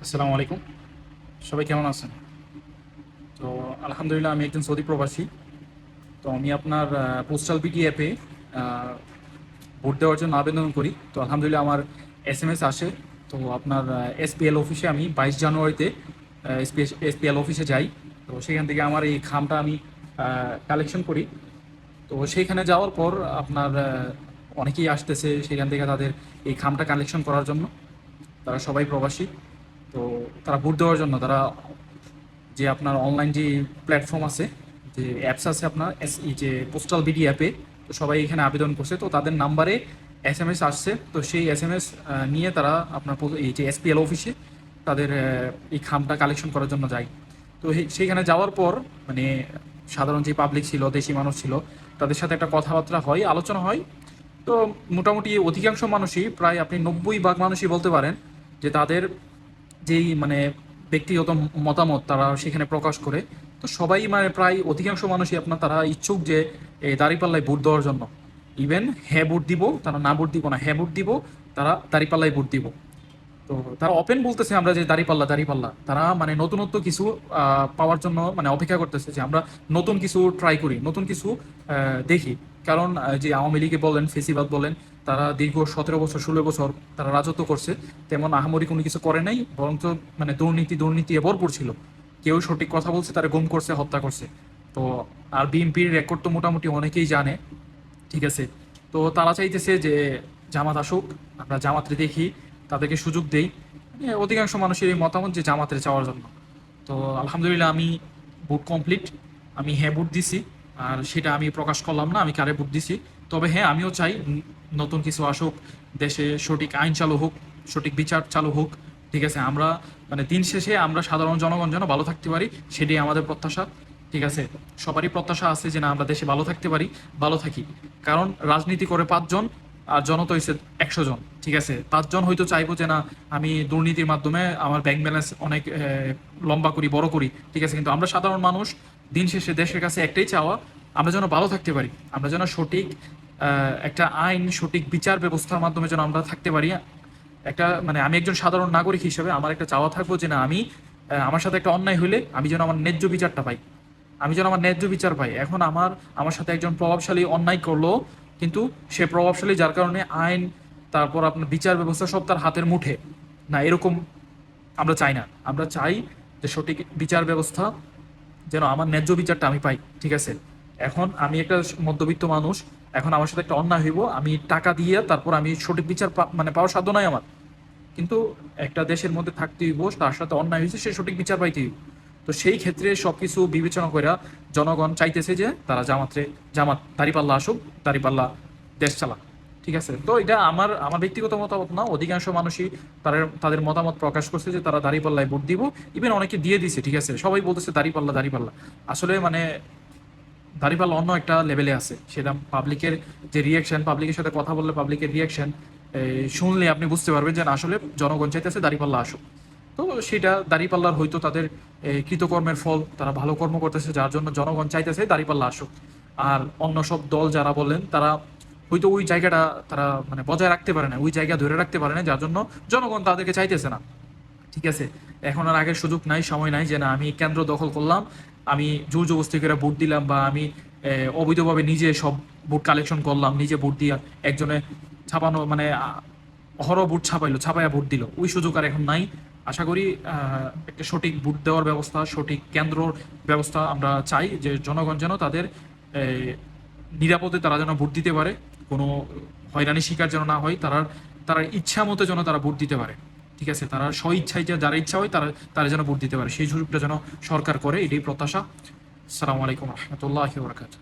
আসসালামু আলাইকুম। সবাই কেমন আছেন? তো আলহামদুলিল্লাহ, আমি একজন সৌদি প্রবাসী। তো আমি আপনার পোস্টাল বিডি অ্যাপে ভোট দেওয়ার জন্য আবেদন করি। তো আলহামদুলিল্লাহ আমার এসএমএস আসে। তো আপনার এসপিএল অফিসে আমি 22 জানুয়ারিতে এসপিএল অফিসে যাই। তো সেখান থেকে আমার এই খামটা আমি কালেকশন করি। তো সেইখানে যাওয়ার পর আপনার অনেকেই আসতেছে সেখান থেকে তাদের এই খামটা কালেকশন করার জন্য। তারা সবাই প্রবাসী। তো তারা ভোট দেওয়ার জন্য তারা যে আপনার অনলাইন যে প্ল্যাটফর্ম আছে, যে অ্যাপস আছে আপনার এই যে পোস্টাল বিডি অ্যাপে, তো সবাই এখানে আবেদন করছে। তো তাদের নাম্বারে এসএমএস আসছে। তো সেই এসএমএস নিয়ে তারা আপনার এই যে এসপিএল অফিসে তাদের এই খামটা কালেকশন করার জন্য যায়। তো সেইখানে যাওয়ার পর মানে সাধারণ যে পাবলিক ছিল, দেশি মানুষ ছিল, তাদের সাথে একটা কথাবার্তা হয়, আলোচনা হয়। তো মোটামুটি অধিকাংশ মানুষই, প্রায় আপনি 90% মানুষই বলতে পারেন যে তাদের যেই মানে ব্যক্তিগত মতামত তারা সেখানে প্রকাশ করে। তো সবাই মানে প্রায় অধিকাংশ মানুষই আপনার তারা ইচ্ছুক যে এই দাঁড়িপাল্লায় ভোট দেওয়ার জন্য। ইভেন হ্যাঁ ভোট দিব, তারা না ভোট দিব না, হ্যাঁ ভোট দিব, তারা দাঁড়িপাল্লায় ভোট দিব। তো তারা ওপেন বলতেছে আমরা যে দাঁড়িপাল্লা দাঁড়িপাল্লা, তারা মানে নতুনত্ব কিছু পাওয়ার জন্য মানে অপেক্ষা করতেছে যে আমরা নতুন কিছু ট্রাই করি, নতুন কিছু দেখি। কারণ যে আওয়ামী লীগে বলেন, ফেসিবাদ বলেন, তারা দীর্ঘ 17 বছর 16 বছর তারা রাজত্ব করছে। তেমন আহামরি কোনো কিছু করে নাই, বরঞ্চ মানে দুর্নীতি দুর্নীতি ভরপুর ছিল। কেউ সঠিক কথা বলছে তারা গুম করছে, হত্যা করছে। তো আর বিএনপির রেকর্ড তো মোটামুটি অনেকেই জানে। ঠিক আছে। তো তারা চাইতেছে যে জামাত আসুক, আমরা জামাতরে দেখি, তাদেরকে সুযোগ দেই। অধিকাংশ মানুষের এই মতামত যে জামাতের চাওয়ার জন্য। তো আলহামদুলিল্লাহ আমি ভোট কমপ্লিট, আমি হ্যাঁ ভোট দিছি। আর সেটা আমি প্রকাশ করলাম না আমি কারে ভোট দিছি। তবে হ্যাঁ, আমিও চাই নতুন কিছু আসুক, দেশে সঠিক আইন চালু হোক, সঠিক বিচার চালু হোক। ঠিক আছে, আমরা মানে দিন শেষে আমরা সাধারণ জনগণ যেন ভালো থাকতে পারি, সেটাই আমাদের প্রত্যাশা। ঠিক আছে, সবারই প্রত্যাশা আছে যে না আমরা দেশে ভালো থাকতে পারি, ভালো থাকি। কারণ রাজনীতি করে 5 জন, আর জনতা হয়েছে 100 জন। ঠিক আছে, 5 জন হয়তো চাইবো যে না আমি দুর্নীতির মাধ্যমে আমার ব্যাংক ব্যালেন্স অনেক লম্বা করি, বড় করি। ঠিক আছে, কিন্তু আমরা সাধারণ মানুষ দিন শেষে দেশের কাছে একটাই চাওয়া, আমরা যেন ভালো থাকতে পারি, আমরা যেন সঠিক একটা আইন, সঠিক বিচার ব্যবস্থার মাধ্যমে যেন আমরা থাকতে পারি। একটা মানে আমি একজন সাধারণ নাগরিক হিসেবে আমার একটা চাওয়া থাকবো যে না আমি আমার সাথে একটা অন্যায় হইলে আমি যেন আমার ন্যায্য বিচারটা পাই, আমি যেন আমার ন্যায্য বিচার পাই। এখন আমার সাথে একজন প্রভাবশালী অন্যায় করলো, কিন্তু সে প্রভাবশালী যার কারণে আইন, তারপর আপনার বিচার ব্যবস্থা সব তার হাতের মুঠে, না এরকম আমরা চাই না। আমরা চাই যে সঠিক বিচার ব্যবস্থা যেন আমার ন্যায্য বিচারটা আমি পাই। ঠিক আছে, এখন আমি একটা মধ্যবিত্ত মানুষ, এখন আমার সাথে একটা অন্যায় হইব, আমি টাকা দিয়ে তারপর আমি সঠিক বিচার মানে পাওয়ার সাধ্য নাই আমার। কিন্তু একটা দেশের মধ্যে থাকতে হইব, তার সাথে অন্যায় হয়েছে সে সঠিক বিচার পাইতে হইব। তো সেই ক্ষেত্রে সবকিছু বিবেচনা করে জনগণ চাইতেছে যে তারা জামাত দাঁড়িপাল্লা আসুক, দাঁড়িপাল্লা দেশ চালা। ঠিক আছে, তো এটা আমার আমার ব্যক্তিগত মতামত না, অধিকাংশ মানুষই তাদের মতামত প্রকাশ করছে যে তারা দাঁড়িপাল্লায় ভোট দিব। ইভেন অনেকে দিয়ে দিছে। ঠিক আছে, সবাই বলতেছে দাঁড়িপাল্লা দাঁড়িপাল্লা। আসলে মানে দাঁড়িপাল্লা অন্য একটা লেভেলে আছে, সেটা পাবলিকের যে রিয়াকশন, পাবলিকের সাথে কথা বললে পাবলিকের রিয়াকশন শুনলে আপনি বুঝতে পারবেন যে না, আসলে জনগণ চাইতেছে দাঁড়িপাল্লা আসুক। তো সেটা দাঁড়িপাল্লার হয়তো তাদের কৃতকর্মের ফল, তারা ভালো কর্ম করতেছে যার জন্য জনগণ চাইতেছে দাঁড়িপাল্লা আসুক। আর অন্য সব দল যারা বলেন তারা হয়তো ওই জায়গাটা তারা মানে বজায় রাখতে পারে না, ওই জায়গা ধরে রাখতে পারে না, যার জন্য জনগণ তাদেরকে চাইতেছে না। ঠিক আছে, এখন আর আগের সুযোগ নাই, সময় নাই যে না আমি কেন্দ্র দখল করলাম, আমি জোর জবরদস্তি করে ভোট দিলাম, বা আমি অবৈধভাবে নিজে সব ভোট কালেকশন করলাম, নিজে ভোট দিয়া একজনে ছাপানো মানে অহরহ ভোট ছাপাইলো, ছাপাইয়া ভোট দিল, ওই সুযোগ আর এখন নাই। আশা করি একটা সঠিক ভোট দেওয়ার ব্যবস্থা, সঠিক কেন্দ্রর ব্যবস্থা আমরা চাই, যে জনগণ যেন তাদের নিরাপদে তারা যেন ভোট দিতে পারে, কোনো হয়রানির শিকার যেন না হয়, তারা ইচ্ছা মতো যেন তারা ভোট দিতে পারে। ঠিক আছে, তারা স্ব ইচ্ছায় যারা ইচ্ছা হয় তারা তারা যেন ভোট দিতে পারে, সেই সুযোগটা যেন সরকার করে, এটাই প্রত্যাশা। আসসালামু আলাইকুম রহমতুল্লাহ বরকাত।